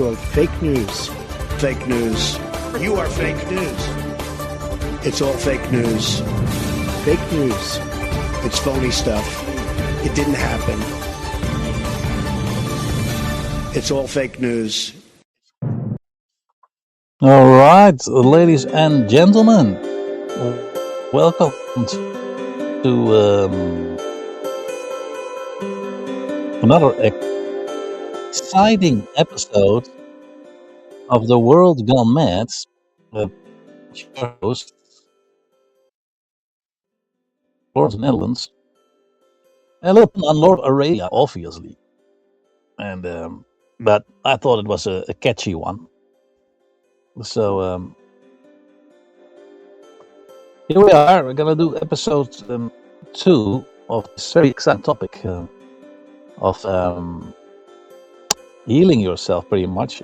called fake news. Fake news. You are fake news. It's all fake news. Fake news. It's phony stuff. It didn't happen. It's all fake news. All right, ladies and gentlemen, welcome to another exciting episode of The World Gone Mad. Your host, Lord of the Netherlands, and on Lord Aurelia, obviously, and but I thought it was a catchy one. So here we are. We're gonna do episode 2 of this very exciting topic of healing yourself, pretty much.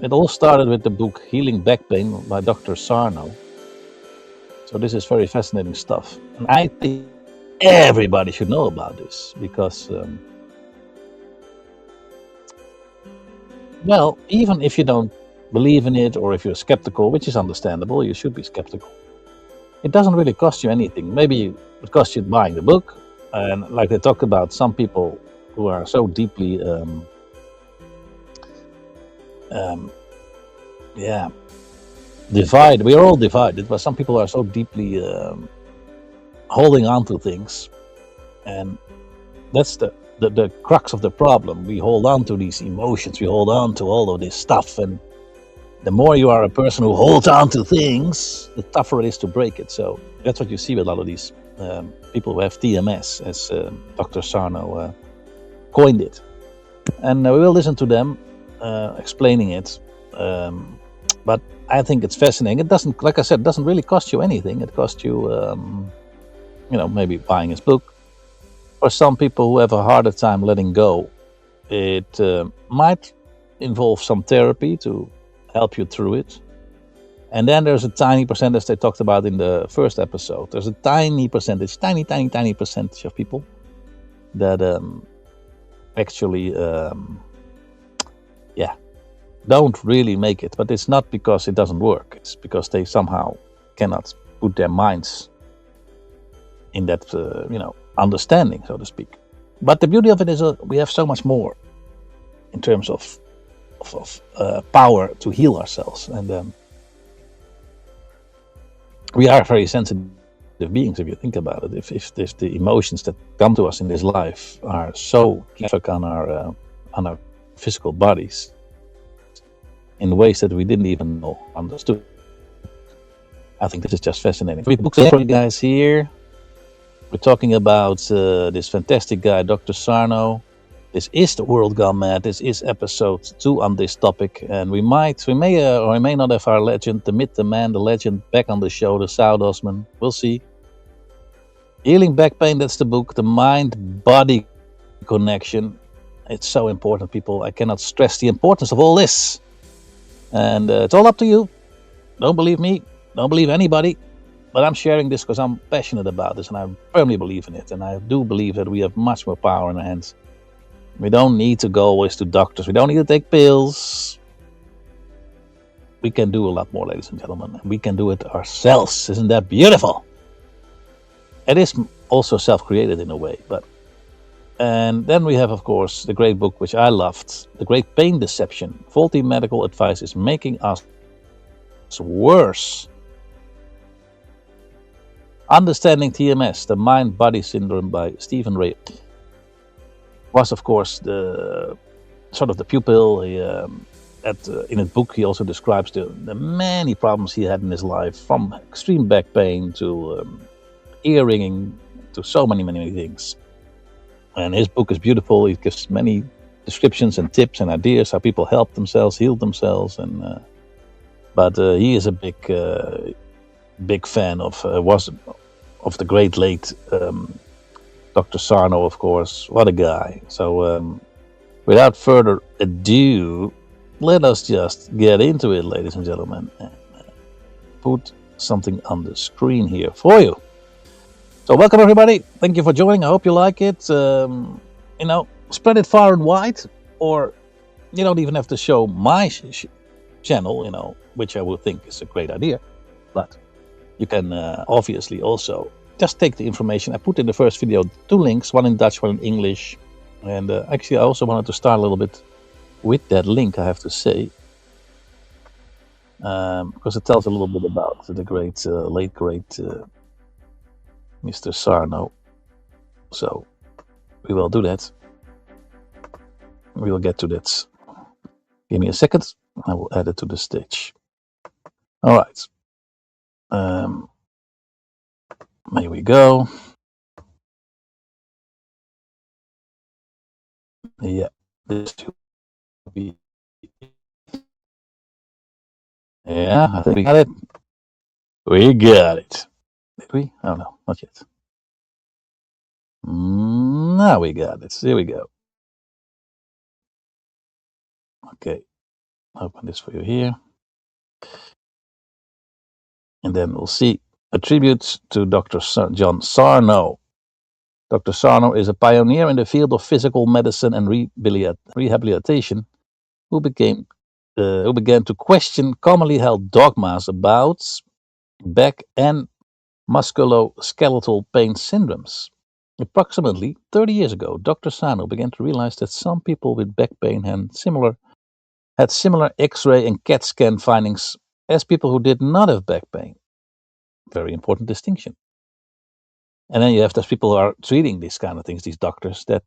It all started with the book Healing Back Pain by Dr. Sarno. So this is very fascinating stuff, and I think everybody should know about this because, well, even if you don't believe in it, or if you're skeptical, which is understandable, you should be skeptical. It doesn't really cost you anything. Maybe it costs you buying the book, and like they talk about, some people who are so deeply, divided. We are all divided, but some people are so deeply holding on to things, and that's the crux of the problem. We hold on to these emotions. We hold on to all of this stuff, and the more you are a person who holds on to things, the tougher it is to break it. So that's what you see with a lot of these people who have TMS, as Dr. Sarno coined it. And we will listen to them explaining it. But I think it's fascinating. It doesn't, like I said, it doesn't really cost you anything. It costs you, maybe buying his book. For some people who have a harder time letting go, it might involve some therapy to help you through it. And then there's a tiny percentage they talked about in the first episode. There's a tiny percentage, tiny percentage of people that actually don't really make it. But it's not because it doesn't work. It's because they somehow cannot put their minds in that understanding, so to speak. But the beauty of it is we have so much more in terms of power to heal ourselves, and we are very sensitive beings, if you think about it. If the emotions that come to us in this life are so effect on our physical bodies in ways that we didn't even know understood. I think this is just fascinating. We books for you guys here. We're talking about this fantastic guy, Dr. Sarno. This is The World Gone Mad. This is episode 2 on this topic, and we may or we may not have our legend, the myth, the man, the legend, back on the show, the Saudosman. We'll see. Healing Back Pain, that's the book. The mind-body connection. It's so important, people. I cannot stress the importance of all this. And it's all up to you. Don't believe me. Don't believe anybody. But I'm sharing this because I'm passionate about this, and I firmly believe in it. And I do believe that we have much more power in our hands. We don't need to go always to doctors. We don't need to take pills. We can do a lot more, ladies and gentlemen. We can do it ourselves. Isn't that beautiful? It is also self-created in a way. And then we have, of course, the great book, which I loved, The Great Pain Deception. Faulty medical advice is making us worse. Understanding TMS, the Mind-Body Syndrome by Stephen Ray. Was, of course, the sort of the pupil. In his book, he also describes the many problems he had in his life, from extreme back pain to ear ringing to so many things. And his book is beautiful. He gives many descriptions and tips and ideas how people help themselves, heal themselves, but he is a big fan of the great late Dr. Sarno, of course. What a guy. So without further ado, let us just get into it, ladies and gentlemen, and put something on the screen here for you. So welcome everybody. Thank you for joining. I hope you like it. Spread it far and wide, or You don't even have to show my channel, which I would think is a great idea. But you can obviously also just take the information. I put in the first video 2 links, one in Dutch, one in English. And actually, I also wanted to start a little bit with that link, I have to say. Because it tells a little bit about the great, late great Mr. Sarno. So we will do that. We will get to that. Give me a second. I will add it to the stage. All right. Here we go. Yeah, this should be. Yeah, I think we got it. We got it. Did we? Oh no, not yet. Now we got it. Here we go. Okay, open this for you here. And then we'll see a tribute to Dr. John Sarno. Dr. Sarno is a pioneer in the field of physical medicine and rehabilitation who began to question commonly held dogmas about back and musculoskeletal pain syndromes. Approximately 30 years ago, Dr. Sarno began to realize that some people with back pain had similar X-ray and CAT scan findings as people who did not have back pain. Very important distinction. And then you have those people who are treating these kind of things, these doctors that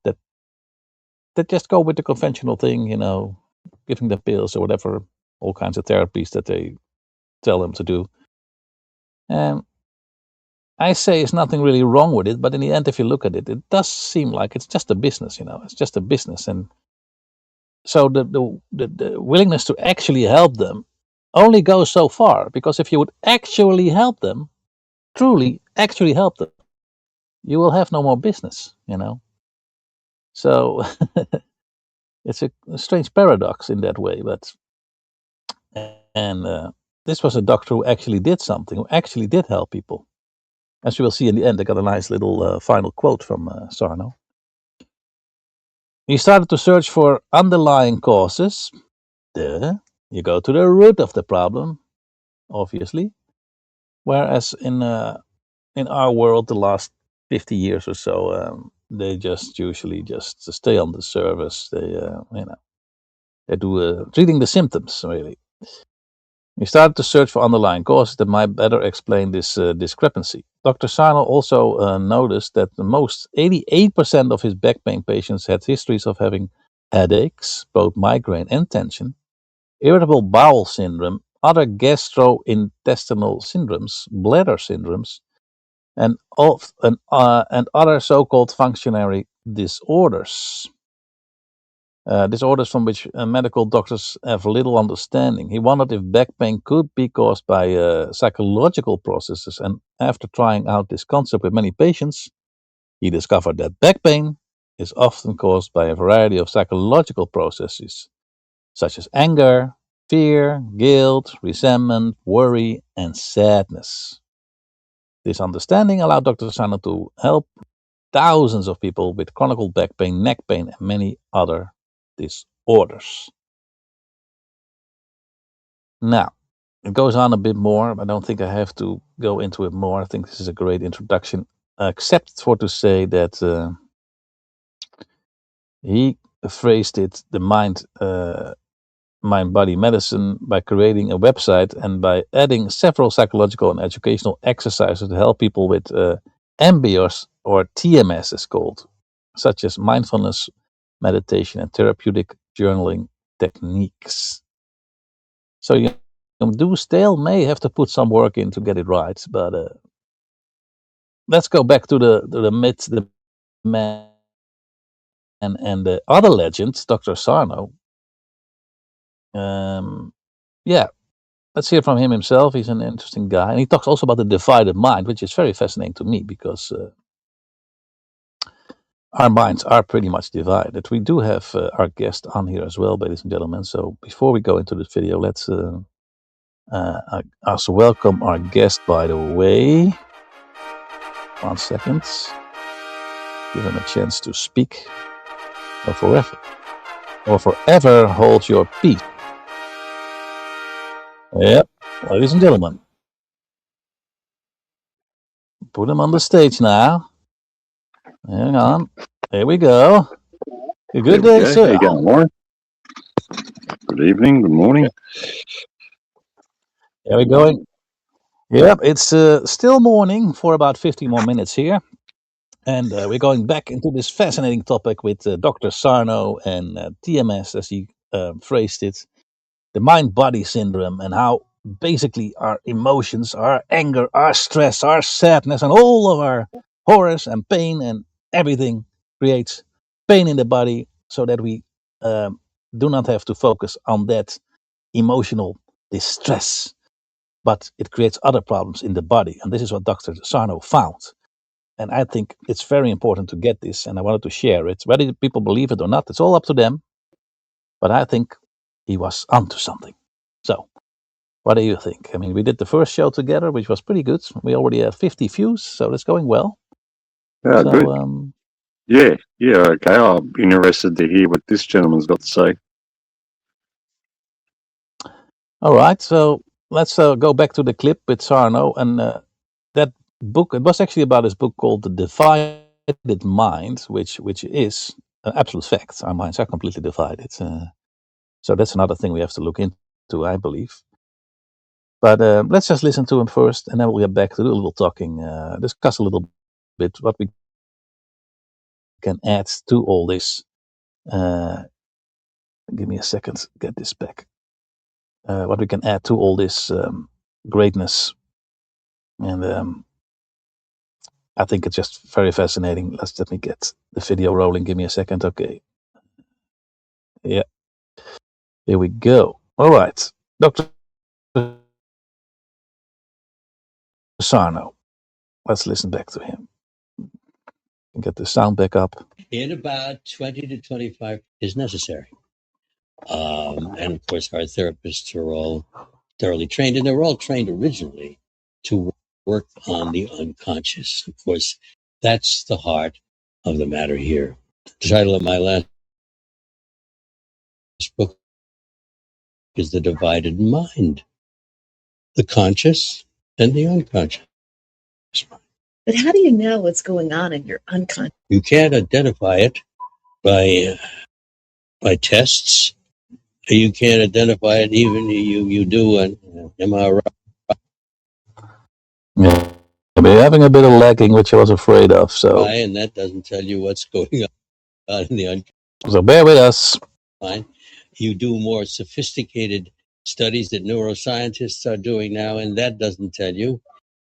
just go with the conventional thing, giving them pills or whatever, all kinds of therapies that they tell them to do. And I say there's nothing really wrong with it, but in the end, if you look at it, it does seem like it's just a business, it's just a business. And so the willingness to actually help them only goes so far, because if you would actually help them, truly actually help them, you will have no more business, So it's a strange paradox in that way, but this was a doctor who actually did something, who actually did help people. As you will see in the end, I got a nice little final quote from Sarno. He started to search for underlying causes. You go to the root of the problem, obviously. Whereas in our world, the last 50 years or so, they just usually just stay on the surface. They do treating the symptoms, really. We started to search for underlying causes that might better explain this discrepancy. Dr. Sarno also noticed that the most 88% of his back pain patients had histories of having headaches, both migraine and tension, irritable bowel syndrome, other gastrointestinal syndromes, bladder syndromes, and other so-called functionary disorders. Disorders from which medical doctors have little understanding. He wondered if back pain could be caused by psychological processes, and after trying out this concept with many patients, he discovered that back pain is often caused by a variety of psychological processes, such as anger, fear, guilt, resentment, worry, and sadness. This understanding allowed Dr. Sarno to help thousands of people with chronic back pain, neck pain, and many other disorders. Now, it goes on a bit more. I don't think I have to go into it more. I think this is a great introduction, except for to say that he phrased it, the mind-body medicine, by creating a website and by adding several psychological and educational exercises to help people with MBS or TMS is called, such as mindfulness, meditation, and therapeutic journaling techniques. So you still may have to put some work in to get it right, but let's go back to the myth, the man, and the other legend, Dr. Sarno. Let's hear from him himself. He's an interesting guy, and he talks also about the divided mind, which is very fascinating to me because our minds are pretty much divided. We do have our guest on here as well, ladies and gentlemen. So before we go into this video, let's also welcome our guest, by the way. 1 second. Give him a chance to speak. Or forever. or forever hold your peace. Yep, ladies and gentlemen, put him on the stage now. Hang on. Here we go. Good There we day, go. How sir. you going, Warren? Good evening. Good morning. Here we going. Yep, it's still morning for about 50 more minutes here. And we're going back into this fascinating topic with Dr. Sarno and TMS, as he phrased it, the mind body syndrome, and how basically our emotions, our anger, our stress, our sadness, and all of our horrors and pain and everything creates pain in the body so that we do not have to focus on that emotional distress, but it creates other problems in the body. And this is what Dr. Sarno found. And I think it's very important to get this, and I wanted to share it. Whether people believe it or not, it's all up to them. But I think he was onto something. So, what do you think? I mean, we did the first show together, which was pretty good. We already have 50 views, so it's going well. Oh, So, good. Yeah. Okay. I'm interested to hear what this gentleman's got to say. all right. So let's go back to the clip with Sarno and that book. It was actually about his book called The Divided Mind, which is an absolute fact. Our minds are completely divided. So that's another thing we have to look into, I believe. But let's just listen to him first, and then we'll get back to do a little talking, discuss a little bit what we can add to all this. Give me a second, get this back. What we can add to all this greatness, and I think it's just very fascinating. Let me get the video rolling. Give me a second. Okay. Yeah. Here we go. All right, Dr. Sarno. Let's listen back to him. Get the sound back up. In about 20 to 25 is necessary. And of course, our therapists are all thoroughly trained, and they were all trained originally to work on the unconscious. Of course, that's the heart of the matter here. The title of my last book is The Divided Mind, the conscious and the unconscious. But how do you know what's going on in your unconscious? You can't identify it by tests. You can't identify it even you do an MRI. Yeah. We're having a bit of lagging, which I was afraid of. So, And that doesn't tell you what's going on in the unconscious. so bear with us. Mind. You do more sophisticated studies that neuroscientists are doing now, and that doesn't tell you.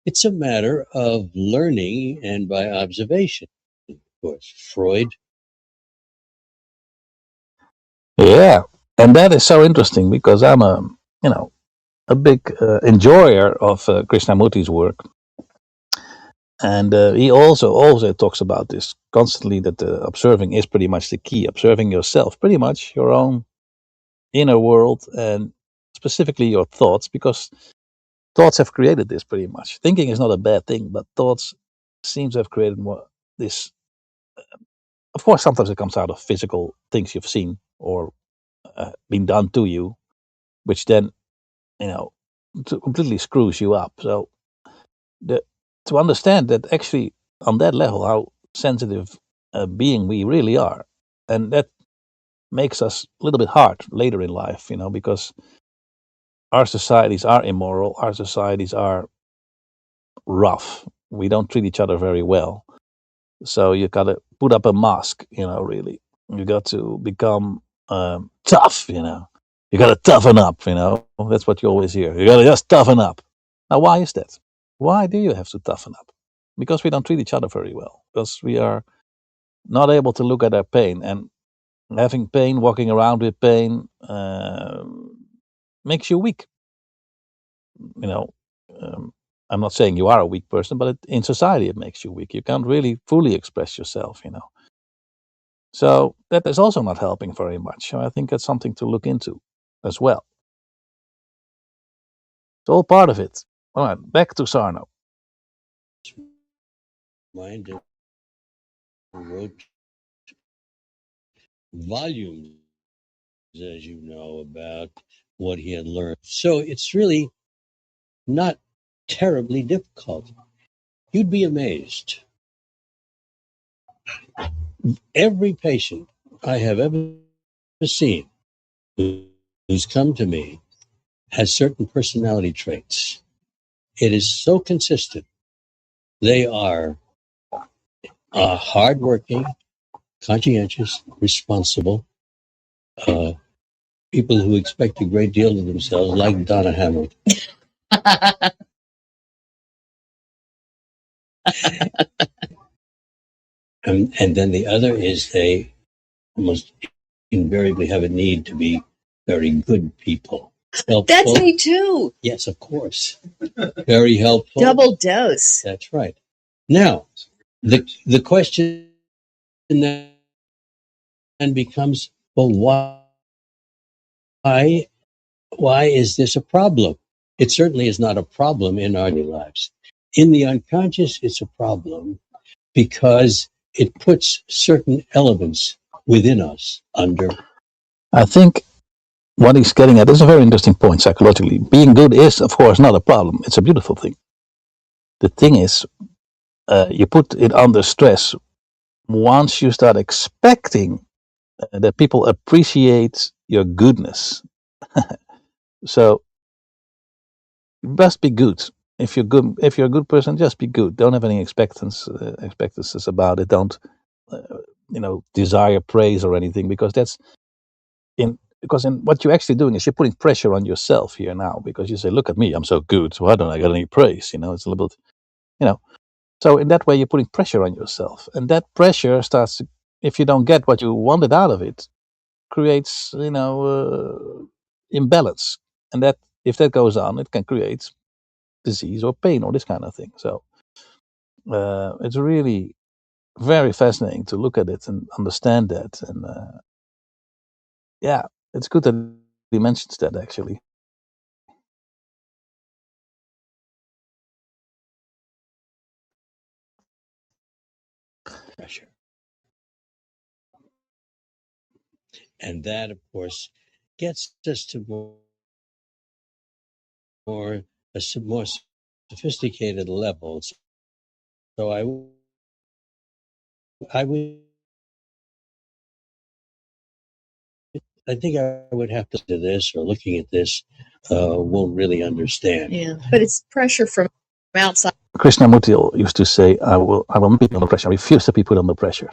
It's a matter of learning and by observation. Of course, Freud. Yeah, and that is so interesting because I'm a big enjoyer of Krishnamurti's work, and he also talks about this constantly, that observing is pretty much the key. Observing yourself, pretty much your own inner world, and specifically your thoughts, because thoughts have created this pretty much. Thinking is not a bad thing, but thoughts seems to have created more this. Of course, sometimes it comes out of physical things you've seen or been done to you, which then completely screws you up. So the, to understand that actually on that level how sensitive a being we really are, and that makes us a little bit hard later in life, because our societies are immoral, our societies are rough. We don't treat each other very well. So you got to put up a mask, really. You got to become tough, You got to toughen up, That's what you always hear. You got to just toughen up. Now, why is that? Why do you have to toughen up? Because we don't treat each other very well. Because we are not able to look at our pain. And having pain, walking around with pain, makes you weak. You know, I'm not saying you are a weak person, but in society it makes you weak. You can't really fully express yourself, So that is also not helping very much. So I think that's something to look into as well. It's all part of it. All right, back to Sarno. Mind wrote volumes as you know, about what he had learned. So it's really not terribly difficult. You'd be amazed. Every patient I have ever seen who's come to me has certain personality traits. It is so consistent. They are hardworking, conscientious, responsible, people who expect a great deal of themselves, like Donna Hamilton. And then the other is they almost invariably have a need to be very good people. Helpful. That's me too. Yes, of course. Very helpful. Double dose. That's right. Now, the question then becomes, well, why is this a problem? It certainly is not a problem in our daily lives. In the unconscious, it's a problem because it puts certain elements within us under. I think what he's getting at is a very interesting point psychologically. Being good is, of course, not a problem. It's a beautiful thing. The thing is, you put it under stress once you start expecting that people appreciate your goodness. So you must be good. If you're a good person, just be good. Don't have any expectancies about it. Don't, desire praise or anything, because because in what you're actually doing is you're putting pressure on yourself here now, because you say, look at me, I'm so good, so why don't I get any praise? It's a little bit, so in that way you're putting pressure on yourself, and that pressure starts to, if you don't get what you wanted out of it, creates, imbalance. And that, if that goes on, it can create disease or pain or this kind of thing. So it's really very fascinating to look at it and understand that. And yeah, it's good that he mentions that, actually. Pressure. And that, of course, gets us to more sophisticated levels. So I think I would have to do this, or looking at this won't really understand. Yeah, but it's pressure from outside. Krishnamurti used to say, I will not be put under pressure. I refuse to be put under pressure.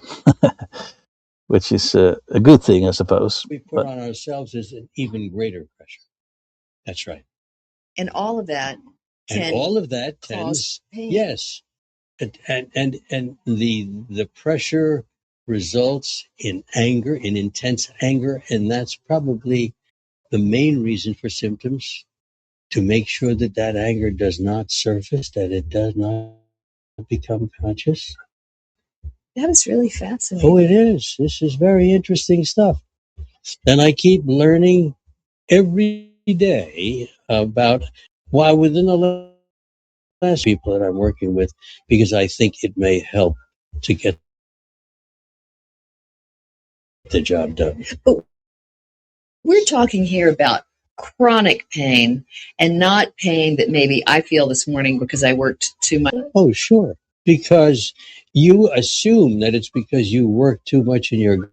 Which is a good thing, I suppose. We put on ourselves is an even greater pressure. That's right. And all of that tends, pain. Yes. And the pressure results in anger, in intense anger, and that's probably the main reason for symptoms, to make sure that anger does not surface, that it does not become conscious. That was really fascinating. Oh, it is. This is very interesting stuff. And I keep learning every day about why within the last people that I'm working with, because I think it may help to get the job done. But we're talking here about chronic pain, and not pain that maybe I feel this morning because I worked too much. Oh, sure. Because you assume that it's because you worked too much in your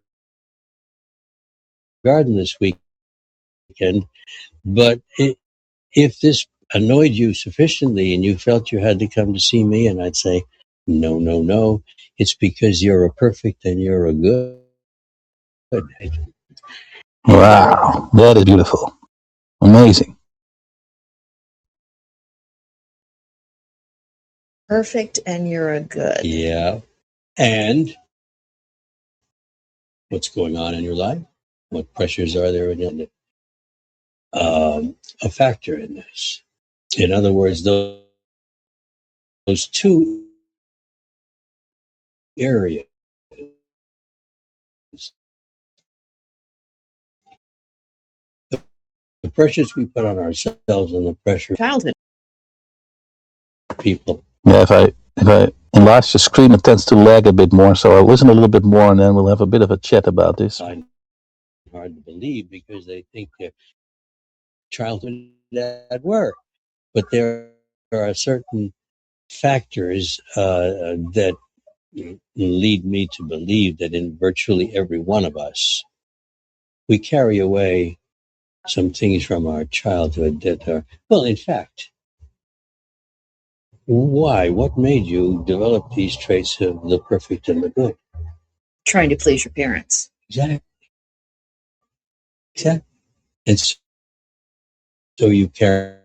garden this weekend. But if this annoyed you sufficiently and you felt you had to come to see me, and I'd say, no, it's because you're a perfect and you're a good. Wow, that is beautiful. Amazing. Perfect and you're a good. Yeah. And what's going on in your life? What pressures are there in it? A factor in this. In other words, those two areas, the pressures we put on ourselves and the pressure childhood people. Yeah, if I enlarge the screen, it tends to lag a bit more, so I'll listen a little bit more, and then we'll have a bit of a chat about this. hard to believe because they think their childhood dad were. But there are certain factors that lead me to believe that in virtually every one of us, we carry away some things from our childhood that are, well, in fact, why? What made you develop these traits of the perfect and the good? Trying to please your parents. Exactly. Exactly. And so you carry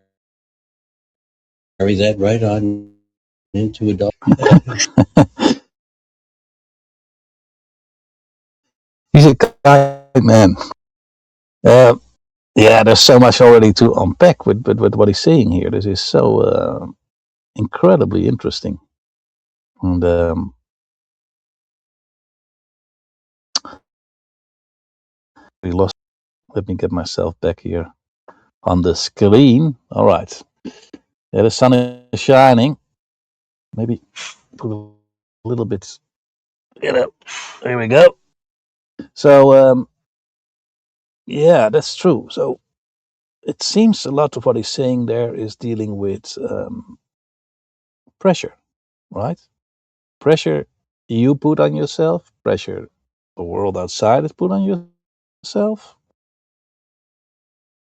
that right on into adulthood. He's a kind man. Uh, yeah, there's so much already to unpack with what he's saying here. This is so incredibly interesting. And we lost. Let me get myself back here on the screen. All right. Yeah, the sun is shining. Maybe put a little bit. You know, there we go. So yeah, that's true. So it seems a lot of what he's saying there is dealing with pressure, right? Pressure you put on yourself, pressure the world outside is put on yourself,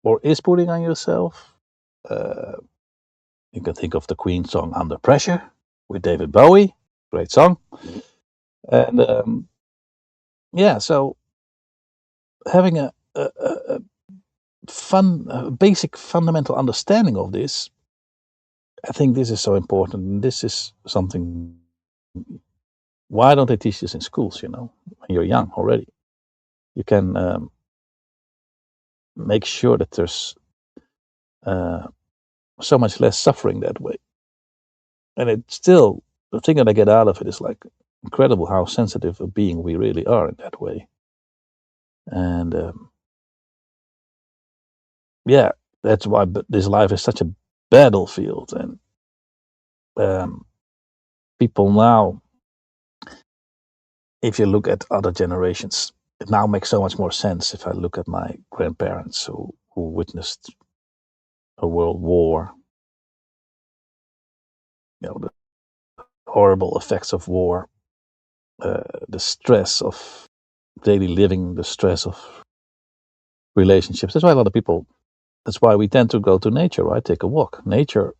or is putting on yourself. Uh, you can think of the Queen song "Under Pressure" with David Bowie, great song, and yeah, so having a basic fundamental understanding of this, I think this is so important. And this is something. Why don't they teach this in schools? You know, when you're young already, you can make sure that there's so much less suffering that way. And it's still the thing that I get out of it is like incredible how sensitive a being we really are in that way. And yeah, that's why this life is such a battlefield. And people now, if you look at other generations, it now makes so much more sense if I look at my grandparents who witnessed a world war, you know, the horrible effects of war, the stress of daily living, the stress of relationships. That's why a lot of people, that's why we tend to go to nature, right? Take a walk. Nature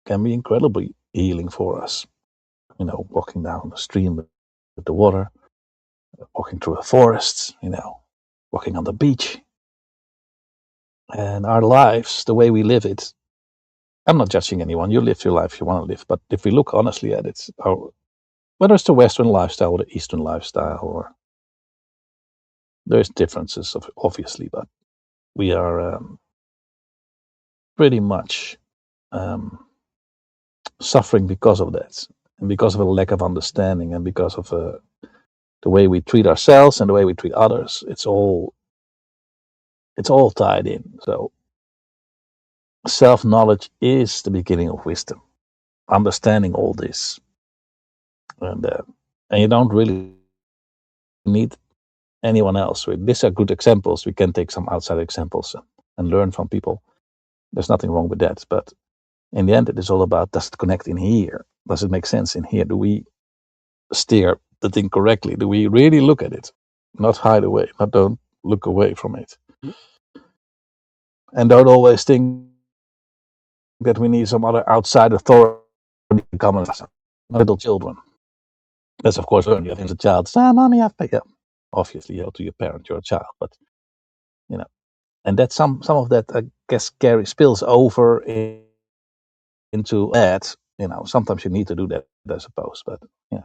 can be incredibly healing for us. You know, walking down the stream with the water, walking through a forest, you know, walking on the beach. And our lives, the way we live it, I'm not judging anyone. You live your life you want to live. But if we look honestly at it, whether it's the Western lifestyle or the Eastern lifestyle, or there's differences, obviously, but we are pretty much suffering because of that, and because of a lack of understanding, and because of the way we treat ourselves and the way we treat others. It's all tied in. So self-knowledge is the beginning of wisdom. Understanding all this, and you don't really need anyone else. These are good examples. We can take some outside examples and learn from people. There's nothing wrong with that, but in the end, it is all about, does it connect in here? Does it make sense in here? Do we steer the thing correctly? Do we really look at it? Not hide away, not don't look away from it. And don't always think that we need some other outside authority to come and little children. That's of course learned. As a child, say, mommy, I've paid. Yeah, obviously, to your parent, you're a child, but you know, and that some of that, I guess, spills over into that. You know, sometimes you need to do that, I suppose. But yeah.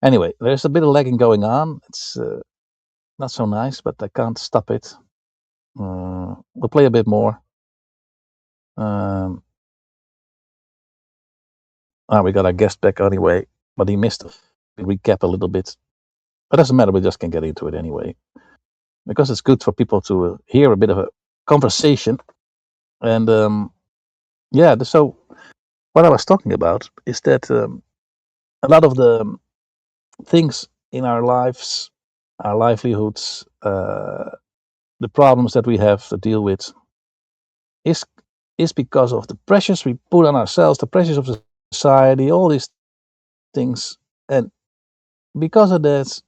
Anyway, there's a bit of lagging going on. It's not so nice, but I can't stop it. We'll play a bit more. We got our guest back anyway, but he missed it. Recap a little bit. But it doesn't matter, we just can get into it anyway. Because it's good for people to hear a bit of a conversation. And yeah, so what I was talking about is that a lot of the things in our lives, our livelihoods, the problems that we have to deal with, is because of the pressures we put on ourselves, the pressures of society, all these things, and because of that,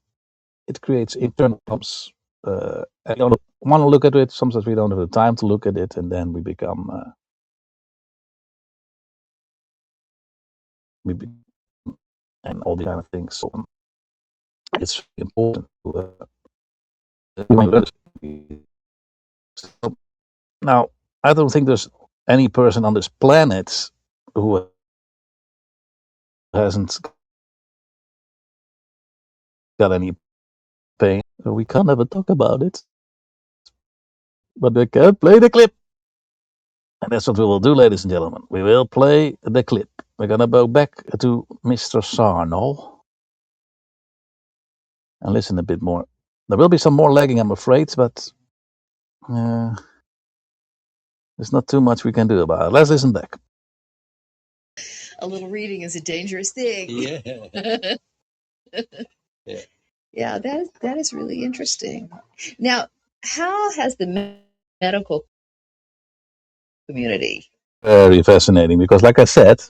it creates internal problems. And we don't want to look at it. Sometimes we don't have the time to look at it, and then we become and all these kind of things. So it's important to so, now, I don't think there's any person on this planet who hasn't got any pain. We can't ever talk about it, but we can play the clip. And that's what we will do, ladies and gentlemen. We will play the clip. We're going to go back to Mr. Sarno and listen a bit more. There will be some more lagging, I'm afraid, but there's not too much we can do about it. Let's listen back. A little reading is a dangerous thing. Yeah. Yeah. Yeah, that is really interesting. Now, how has the medical community? Very fascinating, because like I said,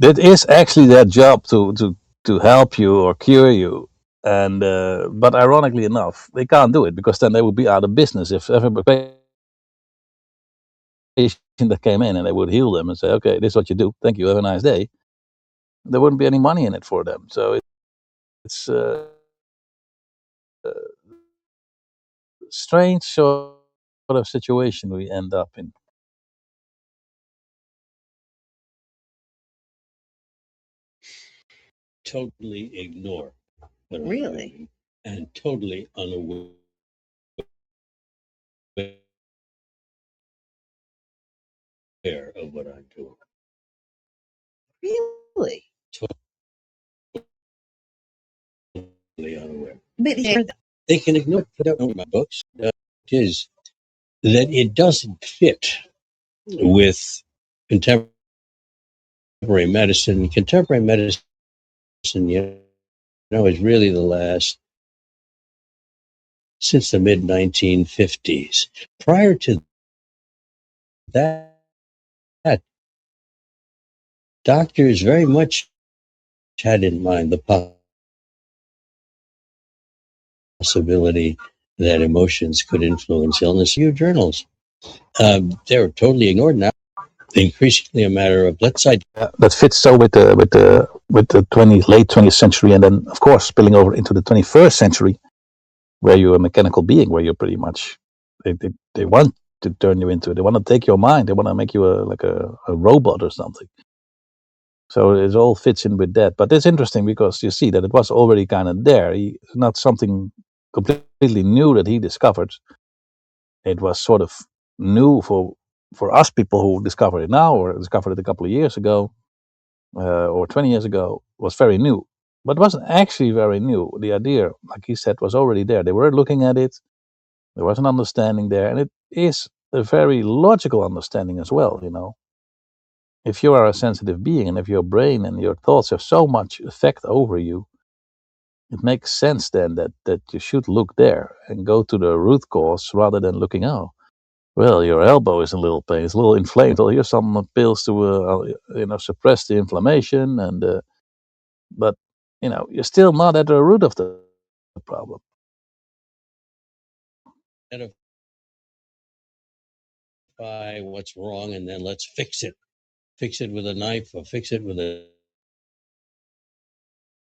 it is actually their job to help you or cure you. And but ironically enough, they can't do it, because then they would be out of business if every patient that came in and they would heal them and say, okay, this is what you do, thank you, have a nice day. There wouldn't be any money in it for them. So it's strange sort of situation we end up in. Totally ignore what I'm Really? doing and totally unaware of what I'm doing. Really? Totally unaware. But They can ignore it. Put out in my books. Is that it doesn't fit with contemporary medicine. Contemporary medicine, you know, is really the last since the mid 1950s. Prior to that, doctors very much had in mind the possibility that emotions could influence illness. Your journals, they're totally ignored now. Increasingly a matter of let's say That fits so with the late 20th century, and then of course spilling over into the 21st century, where you're a mechanical being, where you're pretty much they want to turn you into, they want to take your mind, they want to make you a robot or something. So it all fits in with that. But it's interesting because you see that it was already kind of there. It's not something completely new that he discovered. It was sort of new for us people who discovered it now, or discovered it a couple of years ago, or 20 years ago. Was very new, but it wasn't actually very new. The idea, like he said, was already there. They were looking at it. There was an understanding there, and it is a very logical understanding as well. You know, if you are a sensitive being, and if your brain and your thoughts have so much effect over you, it makes sense then that you should look there and go to the root cause rather than looking, oh, well, your elbow is a little pain, it's a little inflamed. Well, here's some pills to suppress the inflammation, and but you're still not at the root of the problem. identify what's wrong and then let's fix it. Fix it with a knife or fix it with a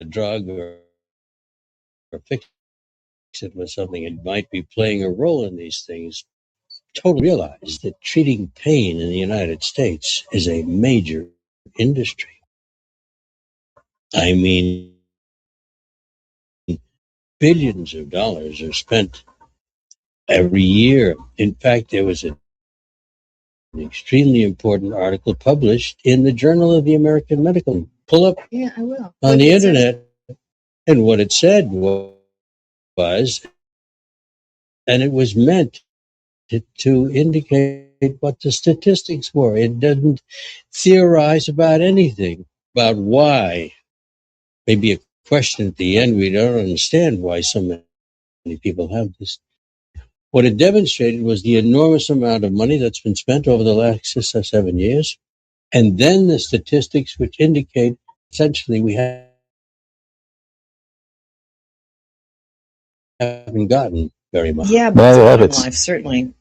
drug or fix it with something. It might be playing a role in these things. Totally realize that treating pain in the United States is a major industry. I mean, billions of dollars are spent every year. In fact, there was an extremely important article published in the Journal of the American Medical. Pull up yeah, I will. on the internet, and what it said was, and it was meant to indicate what the statistics were. It doesn't theorize about anything, about why. Maybe a question at the end, we don't understand why so many people have this. What it demonstrated was the enormous amount of money that's been spent over the last 6 or 7 years, and then the statistics which indicate essentially we haven't gotten very much. Yeah, There because you of have long it. life, certainly.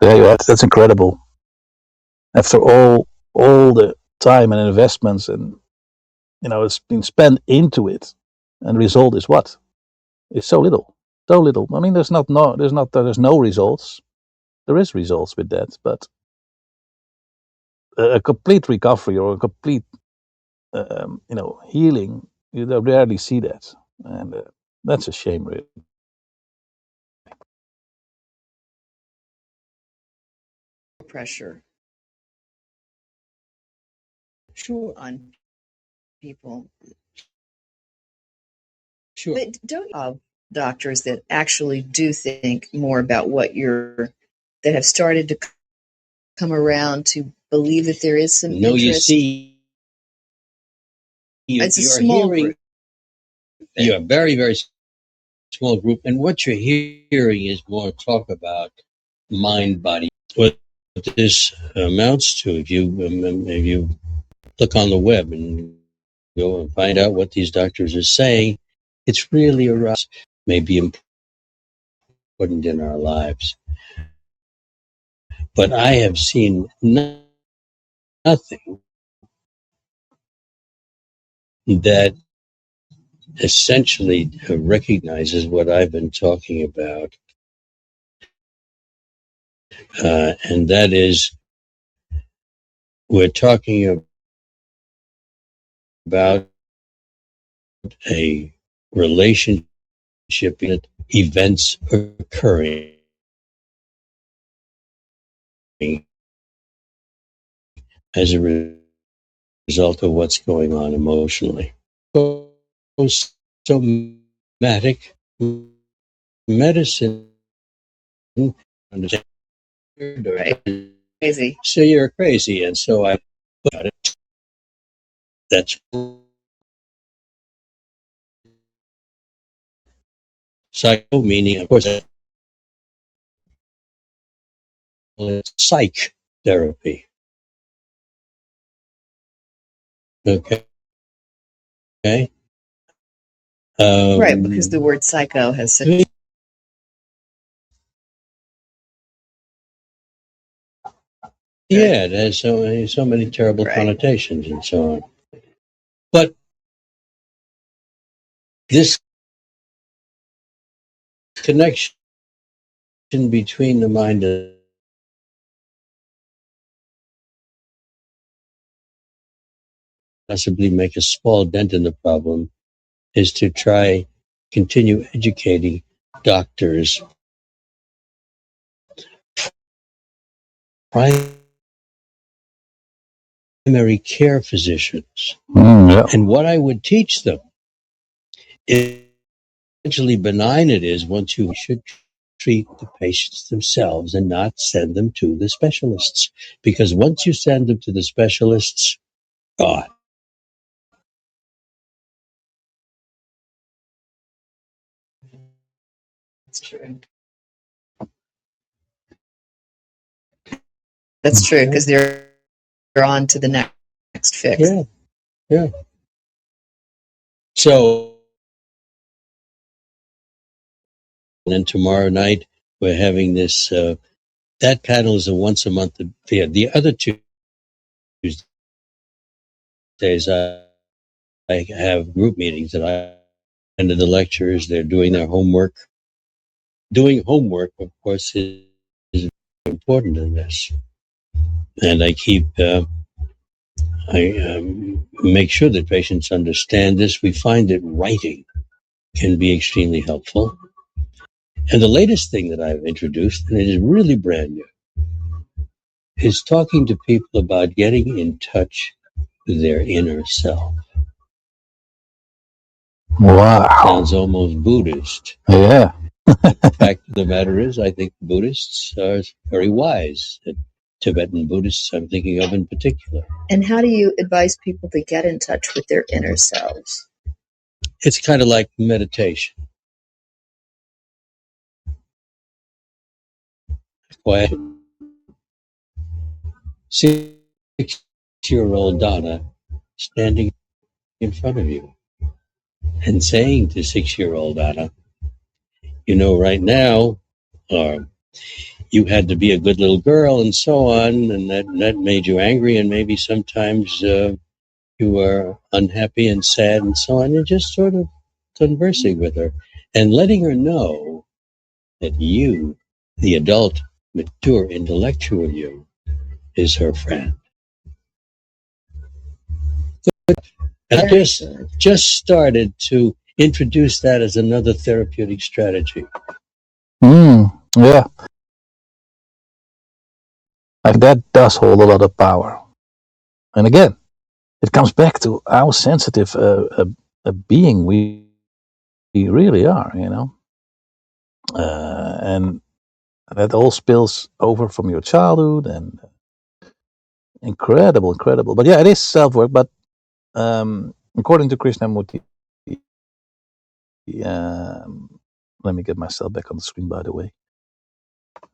There you have it. That's incredible. After all the time and investments, and it's been spent into it, and the result is what? It's so little, so little. I mean, there's no results. There is results with that, but a complete recovery or a complete healing, you rarely see that, and that's a shame, really. Pressure Sure, on people. sure. But don't you have doctors that actually do think more about that have started to come around to believe that there is some No, you interest? see, It's a you're small hearing, group. you're a very, very small group, and what you're hearing is more talk about mind body. What this amounts to, if you look on the web and go and find out what these doctors are saying, it's really around maybe important in our lives. But I have seen nothing that essentially recognizes what I've been talking about, and that is we're talking about a relationship in events occurring as a result of what's going on emotionally. Somatic medicine, Right. Crazy. so you're crazy, and so I put it. That's psycho, meaning, of course, it's psych therapy. Okay. Right, because the word psycho has such. Yeah, it has so many terrible connotations and so on. But this connection between the mind and possibly make a small dent in the problem is to try continue educating doctors, primary care physicians. Yeah. And what I would teach them is essentially benign it is once you should treat the patients themselves and not send them to the specialists. Because once you send them to the specialists, God. That's true. That's true, because they're on to the next fix. Yeah, yeah. So, and then tomorrow night we're having this. That panel is a once a month affair. The other two Tuesdays, I have group meetings that I end of the lectures. They're doing their homework. Doing homework, of course, is important in this, and I keep. I make sure that patients understand this. We find that writing can be extremely helpful. And the latest thing that I've introduced, and it is really brand new, is talking to people about getting in touch with their inner self. Wow. Sounds almost Buddhist. Yeah. The fact of the matter is, I think Buddhists are very wise. Tibetan Buddhists I'm thinking of in particular. And how do you advise people to get in touch with their inner selves? It's kind of like meditation. Quiet. 6-year-old Donna standing in front of you and saying to 6-year-old Donna, you know, right now, you had to be a good little girl and so on, and that made you angry, and maybe sometimes you were unhappy and sad and so on, and just sort of conversing with her and letting her know that you, the adult, mature, intellectual you, is her friend. And I just started to introduce that as another therapeutic strategy. Yeah. Like that does hold a lot of power. And again, it comes back to how sensitive a being we really are, you know. And that all spills over from your childhood, and incredible. But yeah, it is self-work. But according to Krishnamurti, let me get myself back on the screen, by the way.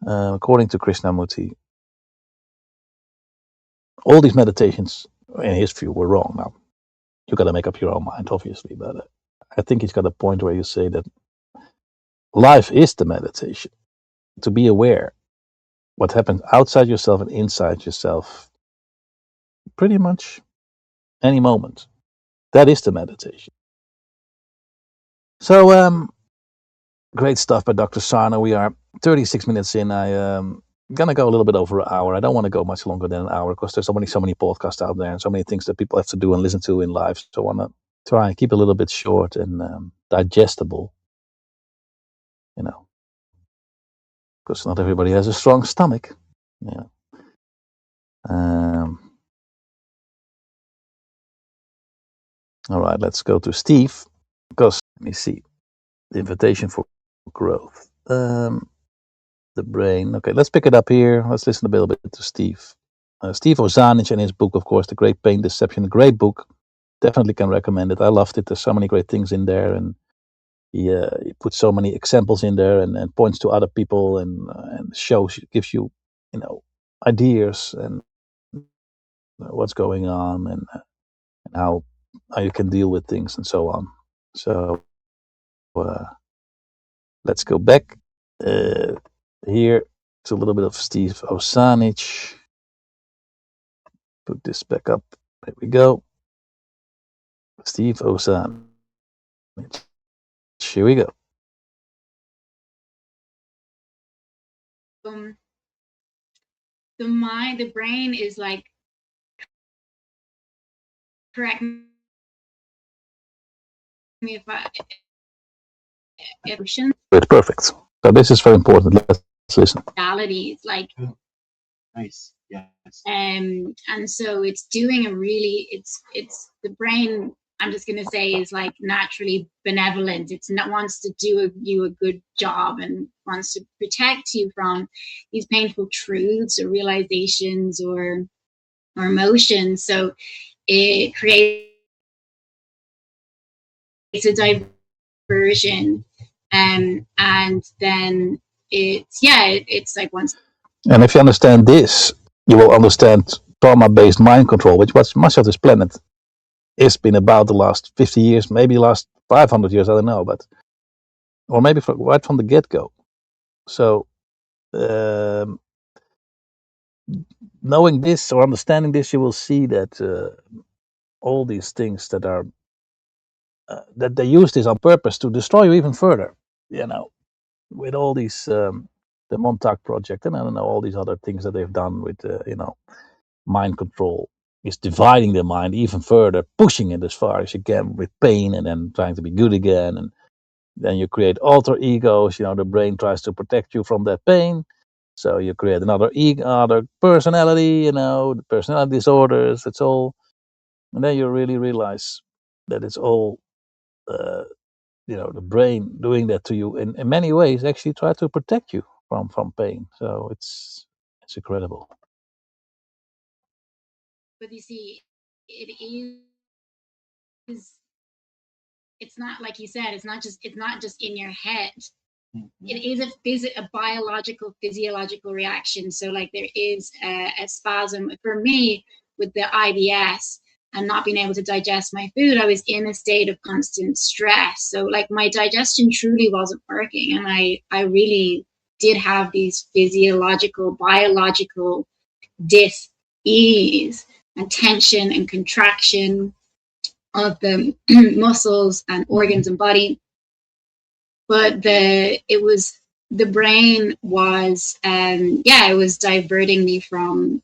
According to Krishnamurti, all these meditations, in his view, were wrong. Now, you got to make up your own mind, obviously, but I think he's got a point where you say that life is the meditation. To be aware what happens outside yourself and inside yourself, pretty much any moment. That is the meditation. So, great stuff by Dr. Sarno. We are 36 minutes in. I'm gonna go a little bit over an hour. I don't want to go much longer than an hour because there's so many podcasts out there and so many things that people have to do and listen to in life. So I want to try and keep it a little bit short and digestible, you know, because not everybody has a strong stomach. Yeah. All right, let's go to Steve, because let me see the invitation for growth. The brain. Okay, let's pick it up here. Let's listen a little bit to Steve. Steve Ozanic and his book, of course, The Great Pain Deception. Great book. Definitely can recommend it. I loved it. There's so many great things in there, and he puts so many examples in there, and points to other people, and shows, gives you, you know, ideas and what's going on, and how you can deal with things and so on. So let's go back here to a little bit of Steve Ozanic. Put this back up. There we go. Steve Ozanic. Here we go. The brain is like, correct me if emotions. Good, perfect. So this is very important. Let's listen. Realities, like, Nice. Yes. and so it's doing it's the brain, I'm just going to say, is like naturally benevolent. It's not wants to do you a good job and wants to protect you from these painful truths or realizations or emotions. So it creates a diversion, and then it's like once. And if you understand this, you will understand trauma-based mind control, which what much of this planet has been about the last 50 years, maybe last 500 years, I don't know, but or maybe right from the get-go. So knowing this or understanding this, you will see that all these things that are that they use this on purpose to destroy you even further, you know, with all these the Montauk project, and I don't know, all these other things that they've done with you know, mind control is dividing the mind even further, pushing it as far as you can with pain, and then trying to be good again, and then you create alter egos. You know, the brain tries to protect you from that pain, so you create another other personality. You know, the personality disorders. It's all, and then you really realize that it's all you know, the brain doing that to you in many ways, actually try to protect you from pain. So it's incredible. But you see, it is it's not, like you said, it's not just in your head. Mm-hmm. It is a biological, physiological reaction. So like there is a spasm. For me, with the IBS and not being able to digest my food, I was in a state of constant stress. So like my digestion truly wasn't working. And I really did have these physiological, biological dis-ease and tension and contraction of the muscles and organs and body. But the brain was it was diverting me from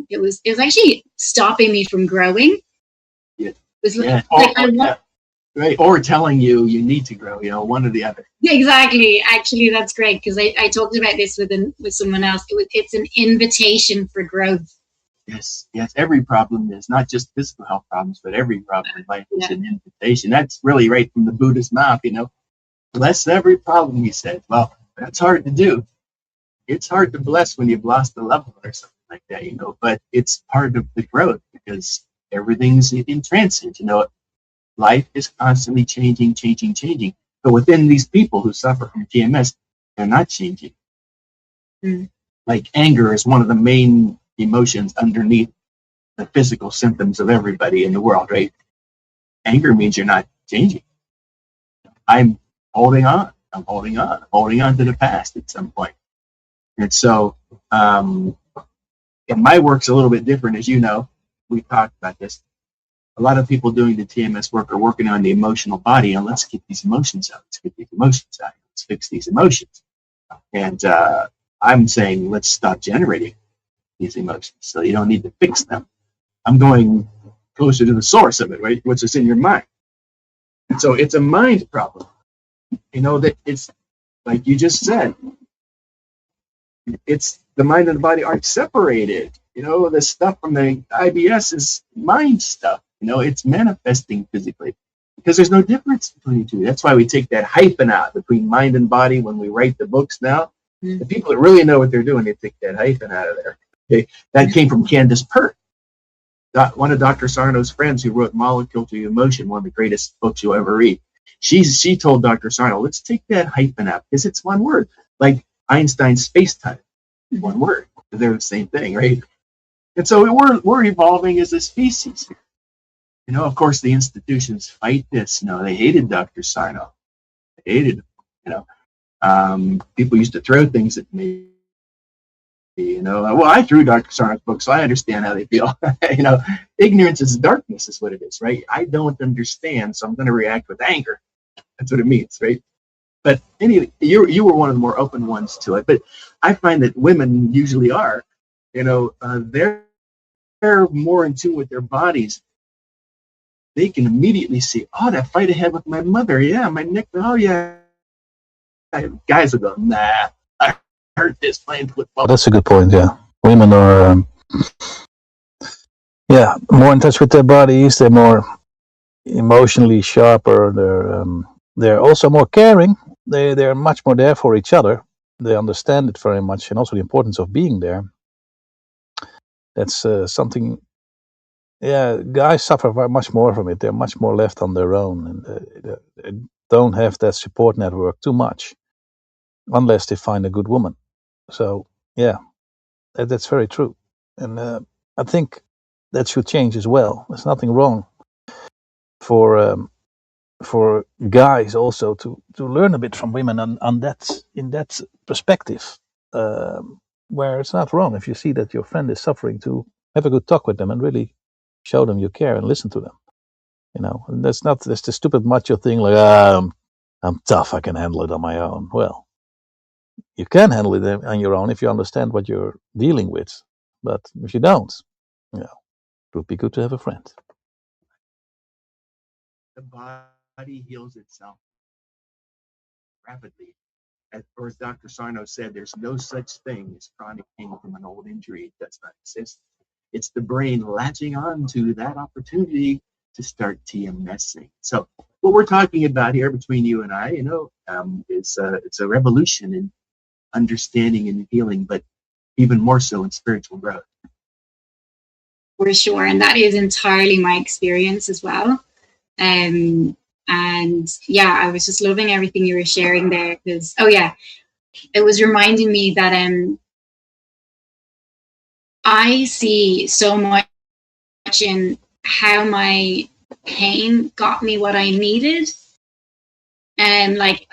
it was actually stopping me from growing. Yeah. It was right, or telling you need to grow, one or the other. Yeah, exactly. Actually, that's great, because I talked about this with someone else. It's an invitation for growth. Yes. Every problem is not just physical health problems, but every problem in life is an invitation. That's really right from the Buddha's mouth, Bless every problem, he said. Well, that's hard to do. It's hard to bless when you've lost a loved one or something like that, but it's part of the growth, because everything's in transit, Life is constantly changing. But within these people who suffer from TMS, they're not changing. Like anger is one of the main emotions underneath the physical symptoms of everybody in the world, right? Anger means you're not changing. I'm holding on to the past at some point. And so, and my work's a little bit different, as you know. We talked about this. A lot of people doing the TMS work are working on the emotional body, and let's get these emotions out. Let's fix these emotions. And I'm saying, let's stop generating these emotions, so you don't need to fix them. I'm going closer to the source of it, right? What's in your mind. And so it's a mind problem. That it's like you just said, it's the mind and the body aren't separated. The stuff from the IBS is mind stuff. It's manifesting physically, because there's no difference between the two. That's why we take that hyphen out between mind and body when we write the books now. The people that really know what they're doing, they take that hyphen out of there. Okay? That came from Candace Pert, one of Dr. Sarno's friends, who wrote Molecule to Emotion, one of the greatest books you'll ever read. She told Dr. Sarno, let's take that hyphen out, because it's one word, like Einstein's space-time, one word. They're the same thing, right? And so we're evolving as a species. Of course, the institutions fight this. They hated Dr. Sarno. They hated him. People used to throw things at me. Well, I threw Dr. Sarno's book, so I understand how they feel. Ignorance is darkness, is what it is, right? I don't understand, so I'm going to react with anger. That's what it means, right? But anyway, you were one of the more open ones to it. But I find that women usually are, they're more in tune with their bodies. They can immediately see, that fight I had with my mother, my neck, Guys will go, nah, I hurt this playing football. That's a good point, yeah. Women are, more in touch with their bodies. They're more emotionally sharper. They're also more caring. They're much more there for each other. They understand it very much, and also the importance of being there. That's something. Yeah, guys suffer very much more from it. They're much more left on their own, and they don't have that support network too much, unless they find a good woman. So yeah, that's very true, and I think that should change as well. There's nothing wrong for guys also to learn a bit from women on that, in that perspective, where it's not wrong if you see that your friend is suffering, to have a good talk with them and really show them you care and listen to them. And that's the stupid macho thing like, I'm tough, I can handle it on my own. Well, you can handle it on your own if you understand what you're dealing with, but if you don't, it would be good to have a friend. The body heals itself rapidly. As Dr. Sarno said, there's no such thing as chronic pain from an old injury. It does not exist. It's the brain latching on to that opportunity to start TMSing. So what we're talking about here between you and I, it's a revolution in understanding and healing, but even more so in spiritual growth. For sure, and that is entirely my experience as well. And And yeah, I was just loving everything you were sharing there, because it was reminding me that I see so much in how my pain got me what I needed. And like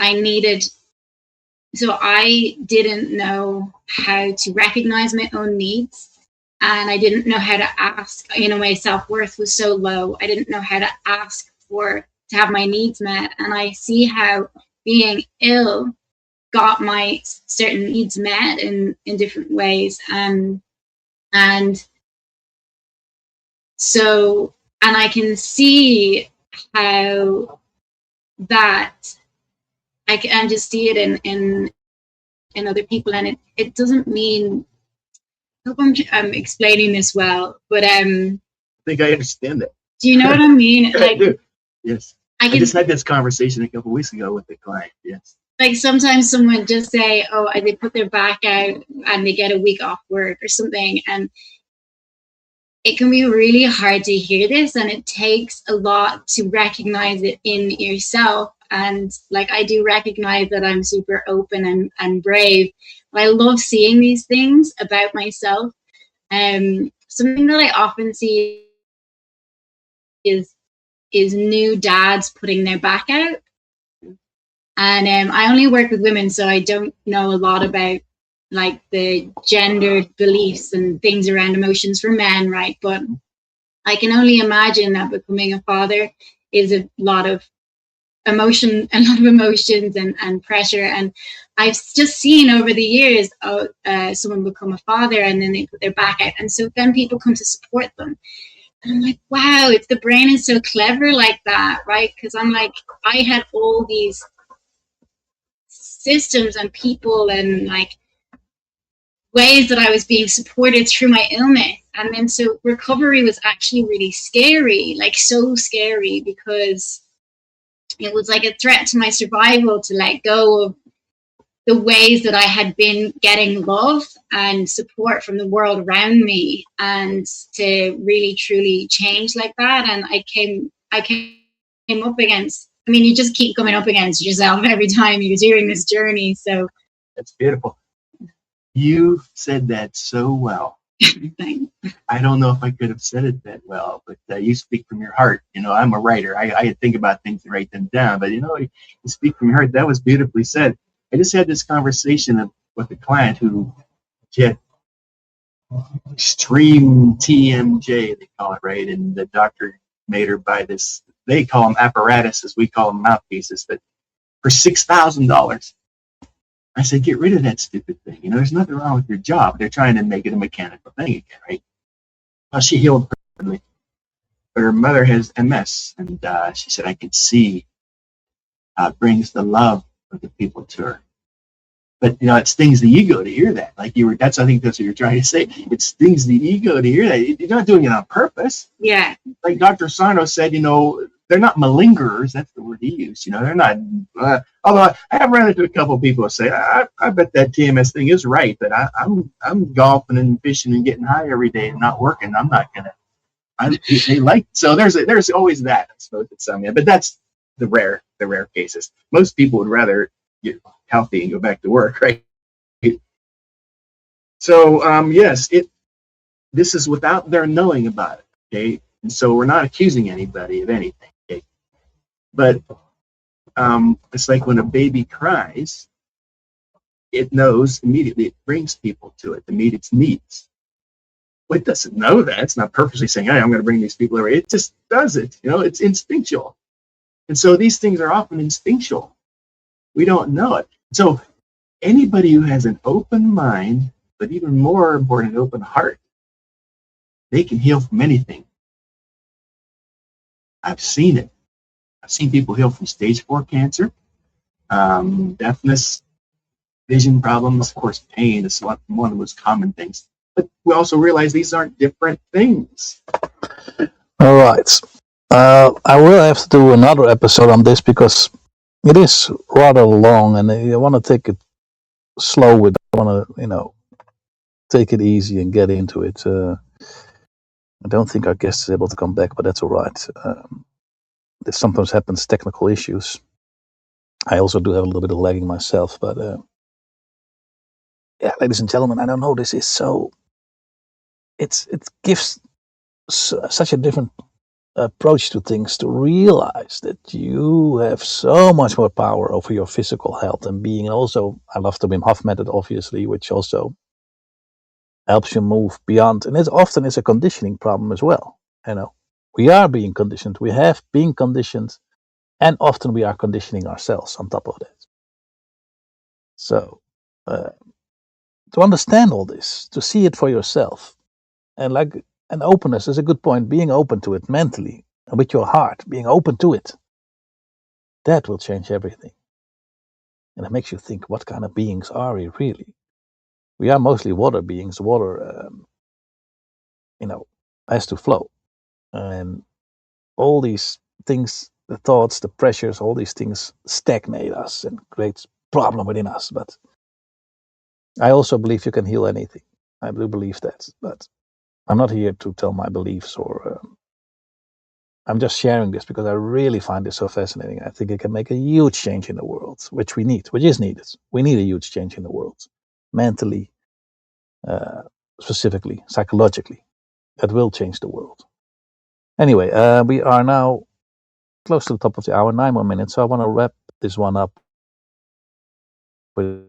so I didn't know how to recognize my own needs, and I didn't know how to ask. My self-worth was so low. I didn't know how to ask to have my needs met. And I see how being ill got my certain needs met in different ways. And so, and I can see how that I can just see it in other people. And it doesn't mean, I hope I'm explaining this well, but I think I understand that. do you know what I mean? I do. Yes. I just had this conversation a couple of weeks ago with a client. Yes. Like sometimes someone just say, oh, they put their back out and they get a week off work or something. And it can be really hard to hear this, and it takes a lot to recognize it in yourself. And like, I do recognize that I'm super open and brave. But I love seeing these things about myself. Something that I often see is new dads putting their back out. And I only work with women, so I don't know a lot about like the gendered beliefs and things around emotions for men, right? But I can only imagine that becoming a father is a lot of emotions and pressure. And I've just seen over the years, someone become a father and then they put their back out. And so then people come to support them. And I'm like, wow, the brain is so clever like that, right? Because I'm like, I had all these systems and people and like ways that I was being supported through my illness. And then so recovery was actually really scary, like so scary, because it was like a threat to my survival to let go of the ways that I had been getting love and support from the world around me, and to really truly change like that. And I came up against, you just keep coming up against yourself every time you're doing this journey. So that's beautiful. You said that so well. I don't know if I could have said it that well, but you speak from your heart. I'm a writer. I think about things and write them down, but you speak from your heart. That was beautifully said. I just had this conversation with a client who had extreme TMJ, they call it, right? And the doctor made her buy this, they call them apparatuses, we call them mouthpieces, but for $6,000. I said, get rid of that stupid thing. There's nothing wrong with your job. They're trying to make it a mechanical thing again, right? Well, she healed perfectly, but her mother has MS, and she said, I could see how it brings the love of the people to her. But it stings the ego to hear that. I think that's what you're trying to say. It stings the ego to hear that. You're not doing it on purpose. Yeah. Like Dr. Sarno said, they're not malingerers. That's the word he used. They're not. Although I have run into a couple of people who say, I bet that TMS thing is right, but I'm golfing and fishing and getting high every day and not working. I'm not gonna. So there's always that. I suppose it's some, but that's the rare cases. Most people would rather get healthy and go back to work, right? So yes, this is without their knowing about it. Okay, and so we're not accusing anybody of anything. Okay, but it's like when a baby cries, it knows immediately. It brings people to it to meet its needs. Well, it doesn't know that. It's not purposely saying, hey, I'm going to bring these people over. It just does it. It's instinctual. And so these things are often instinctual. We don't know it. So anybody who has an open mind, but even more important, an open heart, they can heal from anything. I've seen it. I've seen people heal from stage 4 cancer, deafness, vision problems, of course, pain is one of the most common things. But we also realize these aren't different things. All right. I will have to do another episode on this because it is rather long, and I want to take it slow with it. I want to, take it easy and get into it. I don't think our guest is able to come back, but that's all right. this sometimes happens, technical issues. I also do have a little bit of lagging myself, but yeah, ladies and gentlemen, I don't know. This is so. It gives such a different approach to things to realize that you have so much more power over your physical health and being. Also, I love the Wim Hof method, obviously, which also helps you move beyond. And it often is a conditioning problem as well. You know, we are being conditioned. We have been conditioned, and often we are conditioning ourselves on top of that. So, to understand all this, to see it for yourself, and like an openness is a good point. Being open to it mentally and with your heart, being open to it, that will change everything. And it makes you think, what kind of beings are we really? We are mostly water beings. Water, has to flow. And all these things, the thoughts, the pressures, all these things stagnate us and create problem within us. But I also believe you can heal anything. I do believe that. But I'm not here to tell my beliefs or I'm just sharing this because I really find this so fascinating. I think it can make a huge change in the world, which is needed. We need a huge change in the world, mentally, specifically, psychologically. That will change the world. Anyway, we are now close to the top of the hour, 9 more minutes. So I want to wrap this one up with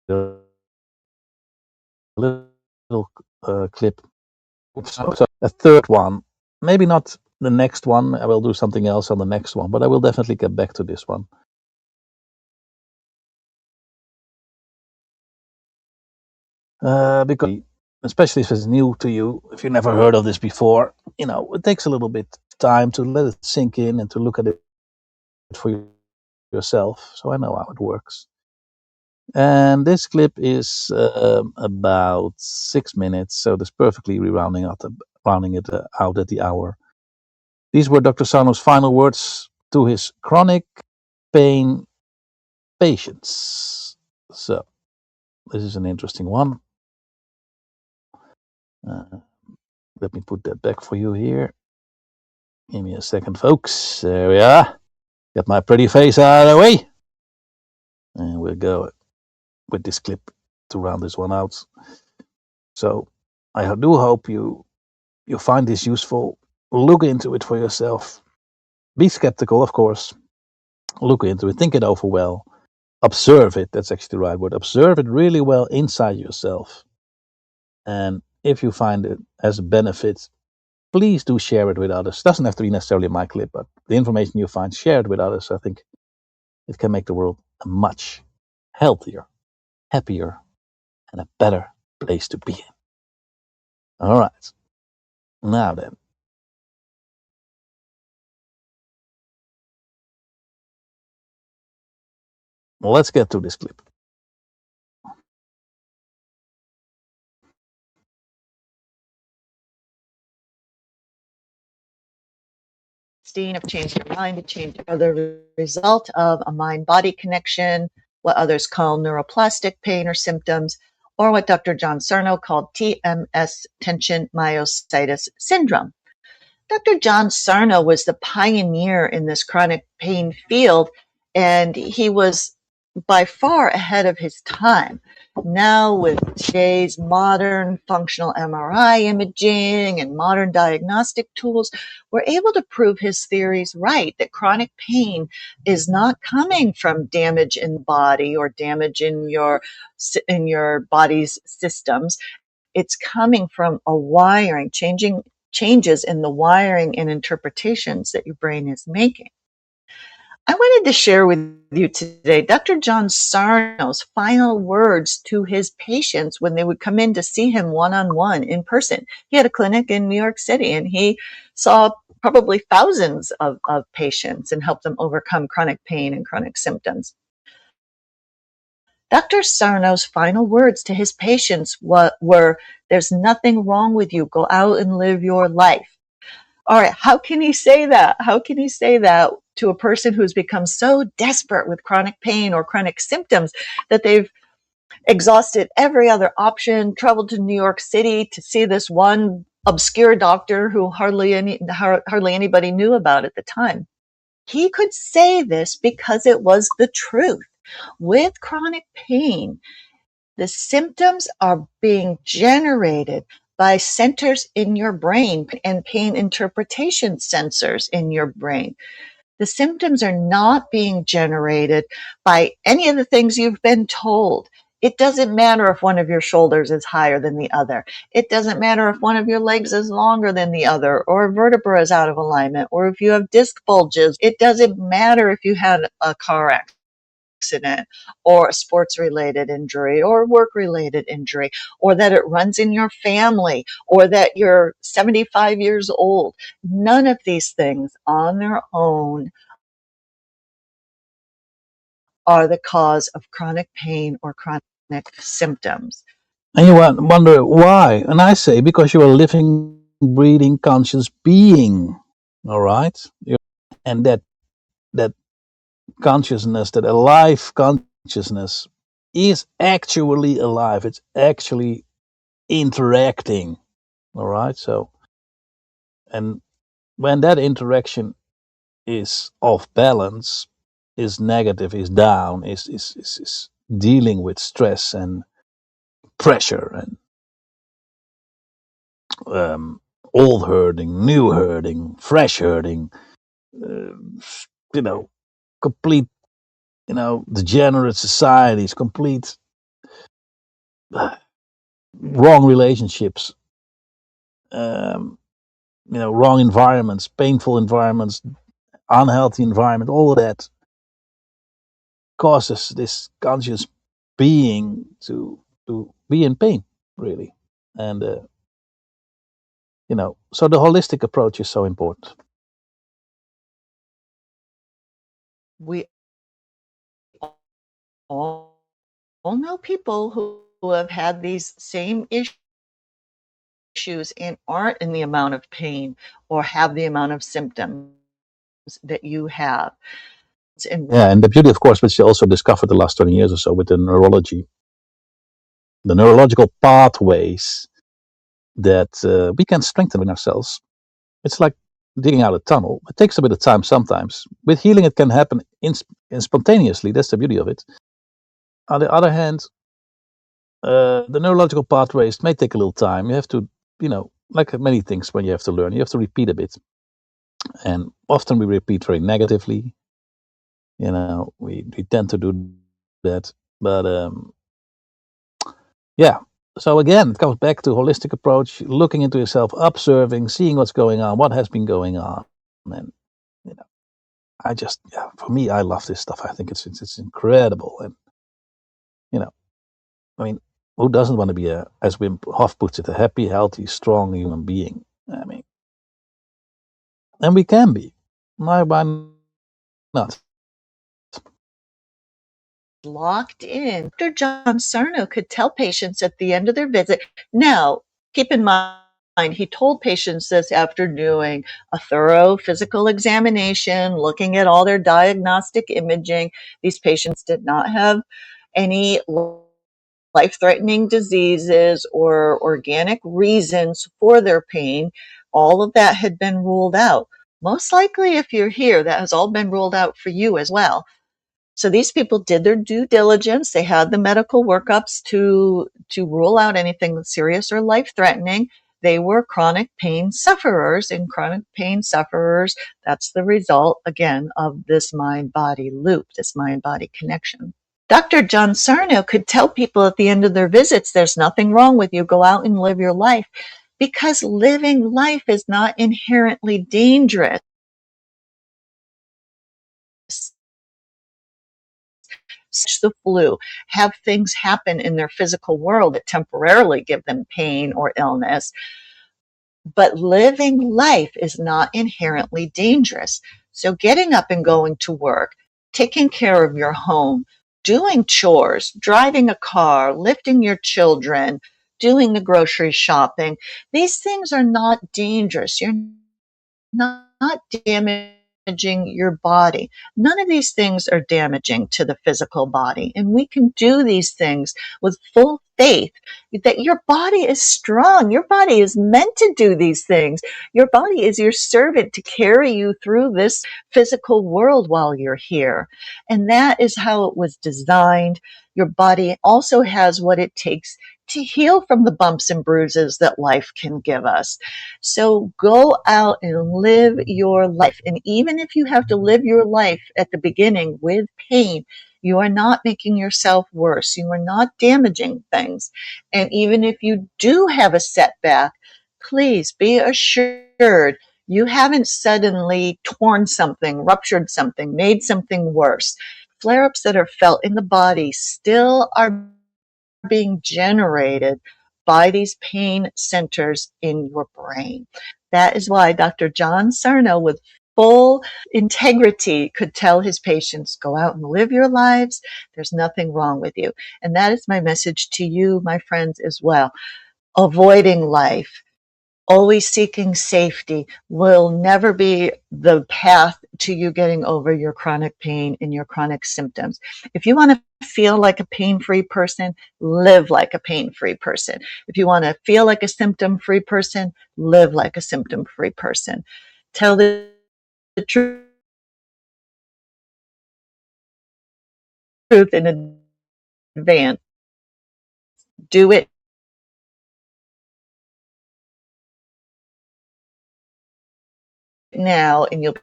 a little clip. So a third one, maybe not the next one. I will do something else on the next one, but I will definitely get back to this one. Because especially if it's new to you, if you never heard of this before, it takes a little bit of time to let it sink in and to look at it for yourself. So I know how it works. And this clip is about 6 minutes, so that's perfectly rounding it out at the hour. These were Dr. Sarno's final words to his chronic pain patients. So this is an interesting one. Let me put that back for you here. Give me a second, folks. There we are. Get my pretty face out of the way. And we'll go with this clip to round this one out. So I do hope you find this useful. Look into it for yourself. Be skeptical, of course. Look into it. Think it over well. Observe it. That's actually the right word. Observe it really well inside yourself. And if you find it as a benefit, please do share it with others. It doesn't have to be necessarily my clip, but the information you find, share it with others. I think it can make the world a much healthier, happier, and a better place to be in. All right. Now then. Let's get to this clip. Have changed your mind to change are the result of a mind-body connection, what others call neuroplastic pain or symptoms, or what Dr. John Sarno called TMS, tension myositis syndrome. Dr. John Sarno was the pioneer in this chronic pain field, and he was by far ahead of his time. Now, with today's modern functional MRI imaging and modern diagnostic tools, we're able to prove his theories right, that chronic pain is not coming from damage in the body or damage in your body's systems. It's coming from a wiring, changes in the wiring and interpretations that your brain is making. I wanted to share with you today Dr. John Sarno's final words to his patients when they would come in to see him one-on-one in person. He had a clinic in New York City, and he saw probably thousands of patients and helped them overcome chronic pain and chronic symptoms. Dr. Sarno's final words to his patients were, "There's nothing wrong with you. Go out and live your life." All right, how can he say that? How can he say that to a person who's become so desperate with chronic pain or chronic symptoms that they've exhausted every other option, traveled to New York City to see this one obscure doctor who hardly anybody knew about at the time. He could say this because it was the truth. With chronic pain, the symptoms are being generated by centers in your brain and pain interpretation sensors in your brain. The symptoms are not being generated by any of the things you've been told. It doesn't matter if one of your shoulders is higher than the other. It doesn't matter if one of your legs is longer than the other, or a vertebra is out of alignment, or if you have disc bulges. It doesn't matter if you had a car accident or a sports related injury or work related injury, or that it runs in your family, or that you're 75 years old. None of these things on their own are the cause of chronic pain or chronic symptoms. And you wonder why. And I say, because you're a living, breathing, conscious being. All right? And that consciousness, that alive consciousness, is actually alive. It's actually interacting. All right? So, and when that interaction is off balance, is negative, is down, is dealing with stress and pressure and old hurting, new hurting, fresh hurting, uh, complete, degenerate societies, complete wrong relationships, wrong environments, painful environments, unhealthy environment, all of that causes this conscious being to be in pain, really. And, so the holistic approach is so important. We all know people who have had these same issues and aren't in the amount of pain or have the amount of symptoms that you have. And the beauty, of course, which they also discovered the last 20 years or so with the neurological pathways that we can strengthen in ourselves. It's like digging out a tunnel. It takes a bit of time sometimes. With healing, it can happen spontaneously. That's the beauty of it. On the other hand, the neurological pathways may take a little time. You have to, like many things when you have to learn, you have to repeat a bit. And often we repeat very negatively. We tend to do that. But yeah. So again, it comes back to holistic approach, looking into yourself, observing, seeing what's going on, what has been going on. And, for me, I love this stuff. I think it's incredible. And, who doesn't want to be as Wim Hof puts it, a happy, healthy, strong human being? And we can be. Why not? Locked in. Dr. John Sarno could tell patients at the end of their visit. Now, keep in mind, he told patients this after doing a thorough physical examination, looking at all their diagnostic imaging. These patients did not have any life-threatening diseases or organic reasons for their pain. All of that had been ruled out. Most likely, if you're here, that has all been ruled out for you as well. So these people did their due diligence. They had the medical workups to rule out anything serious or life-threatening. They were chronic pain sufferers, and chronic pain sufferers, that's the result, again, of this mind-body loop, this mind-body connection. Dr. John Sarno could tell people at the end of their visits, there's nothing wrong with you, go out and live your life, because living life is not inherently dangerous. The flu, have things happen in their physical world that temporarily give them pain or illness. But living life is not inherently dangerous. So getting up and going to work, taking care of your home, doing chores, driving a car, lifting your children, doing the grocery shopping, these things are not dangerous. You're not damaging damaging your body. None of these things are damaging to the physical body. And we can do these things with full faith that your body is strong. Your body is meant to do these things. Your body is your servant to carry you through this physical world while you're here. And that is how it was designed. Your body also has what it takes to heal from the bumps and bruises that life can give us. So go out and live your life. And even if you have to live your life at the beginning with pain, you are not making yourself worse. You are not damaging things. And even if you do have a setback, please be assured you haven't suddenly torn something, ruptured something, made something worse. Flare-ups that are felt in the body still are being generated by these pain centers in your brain. That is why Dr. John Sarno, with full integrity, could tell his patients, go out and live your lives. There's nothing wrong with you. And that is my message to you, my friends, as well. Avoiding life, always seeking safety will never be the path to you getting over your chronic pain and your chronic symptoms. If you want to feel like a pain-free person, live like a pain-free person. If you want to feel like a symptom-free person, live like a symptom-free person. Tell the truth in advance. Do it now, and you'll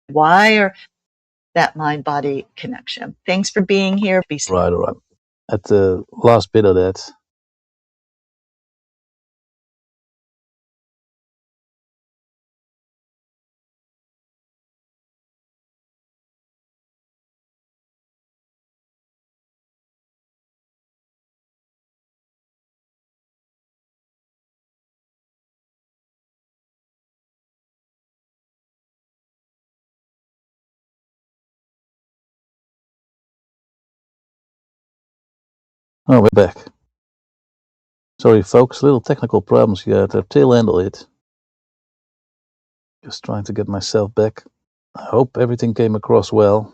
wire that mind-body connection. Thanks for being here. Be safe. Right, all right. At the last bit of that, oh, we're back. Sorry, folks, little technical problems here at the tail end of it. Just trying to get myself back. I hope everything came across well.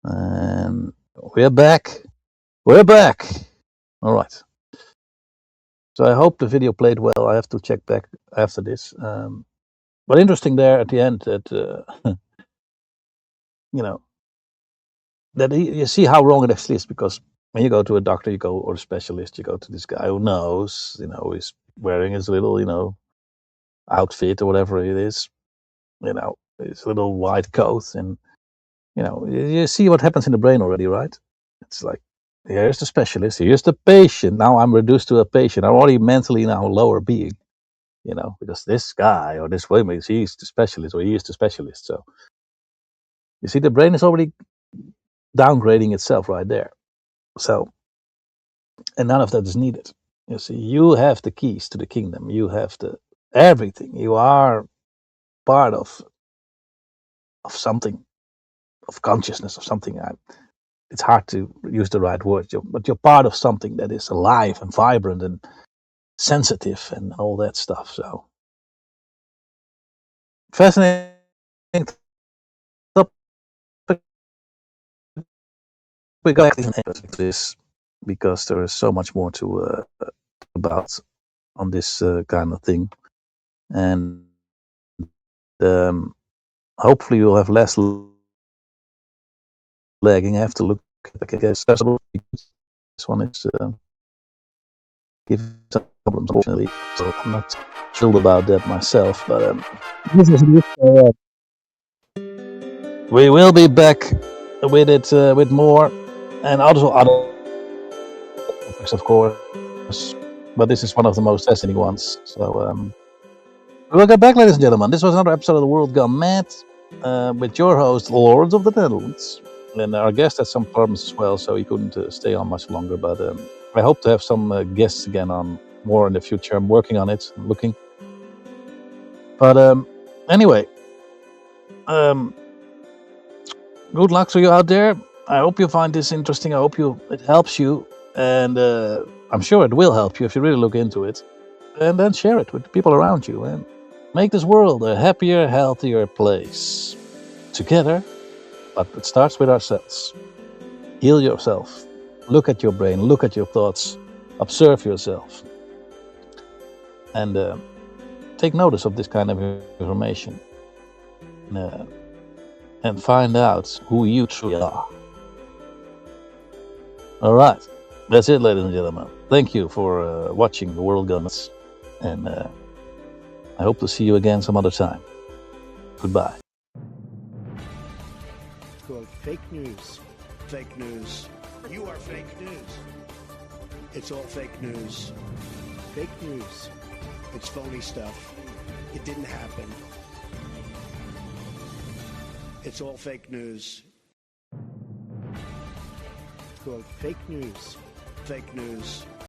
And we're back. We're back. All right. So I hope the video played well. I have to check back after this. But interesting there at the end that, you know, that you see how wrong it actually is, because when you go to a doctor, you go, or a specialist, you go to this guy who knows, he's wearing his little, outfit or whatever it is, his little white coat, and, you see what happens in the brain already, right? It's like, here's the specialist, here's the patient. Now I'm reduced to a patient. I'm already mentally now a lower being, because this guy or this woman, he's the specialist or he is the specialist. So you see, the brain is already downgrading itself right there. So, and none of that is needed. You see, you have the keys to the kingdom. You have everything. You are part of something, of consciousness, of something. It's hard to use the right word, but you're part of something that is alive and vibrant and sensitive and all that stuff. So fascinating topic. We got this because there is so much more to about on this kind of thing, and hopefully you'll have less lagging. I have to look at accessible. This one is giving some problems, unfortunately, so I'm not thrilled about that myself. But this is we will be back with it with more, and also other topics, of course. But this is one of the most fascinating ones. So welcome back, ladies and gentlemen. This was another episode of The World Gone Mad with your host, Lords of the Netherlands. And our guest had some problems as well, so he couldn't stay on much longer. But I hope to have some guests again on more in the future. I'm working on it, I'm looking. But anyway, good luck to you out there. I hope you find this interesting. I hope it helps you. And I'm sure it will help you if you really look into it. And then share it with the people around you. And make this world a happier, healthier place. Together, but it starts with ourselves. Heal yourself. Look at your brain, look at your thoughts, observe yourself. And take notice of this kind of information. And find out who you truly are. All right. That's it, ladies and gentlemen. Thank you for watching The World Guns. And I hope to see you again some other time. Goodbye. Quote, fake news. Fake news. You are fake news. It's all fake news. Fake news. It's phony stuff. It didn't happen. It's all fake news. Quote, fake news. Fake news.